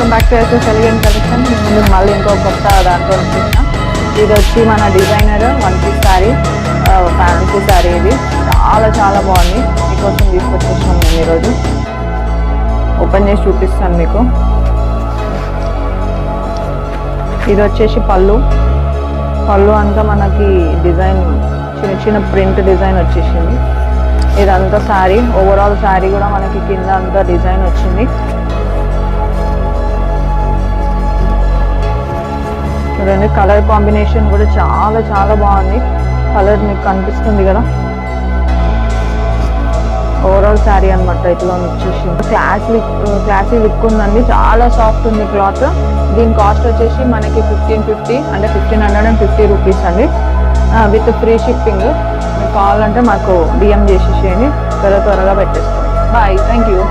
Welcome back to SS elegant collection. ముందుకు మళ్ళీ ఇంకో కొత్త దాంట్లో వచ్చేసిన. ఇది వచ్చి మన designer 1 piece sari, fancy sari. ఇది చాలా చాలా బాగుంది. మీకోసం తీసుకొచ్చేసినాం మేము ఈరోజు. ఓపెన్ చేసి చూపిస్తాను మీకు. ఇది వచ్చేసి పళ్ళు అంతా మనకి డిజైన్ చిన్న చిన్న ప్రింట్ డిజైన్ వచ్చేసింది. ఇదంతా శారీ, ఓవరాల్ శారీ కూడా మనకి కింద అంతా డిజైన్ వచ్చింది. చూడండి, కలర్ కాంబినేషన్ కూడా చాలా చాలా బాగుంది. కలర్ మీకు కనిపిస్తుంది కదా. ఓవరాల్ శారీ అనమాట ఇట్లా వచ్చేసింది. క్లాసీ లుక్ ఉందండి. చాలా సాఫ్ట్ ఉంది క్లాత్. దీని కాస్ట్ వచ్చేసి మనకి 1550 అంటే 1550 రూపీస్ అండి, విత్ ఫ్రీ షిప్పింగ్. మీకు కావాలంటే మాకు డిఎం చేసేసేయండి, త్వరగా పెట్టేస్తాం. Bye, thank you.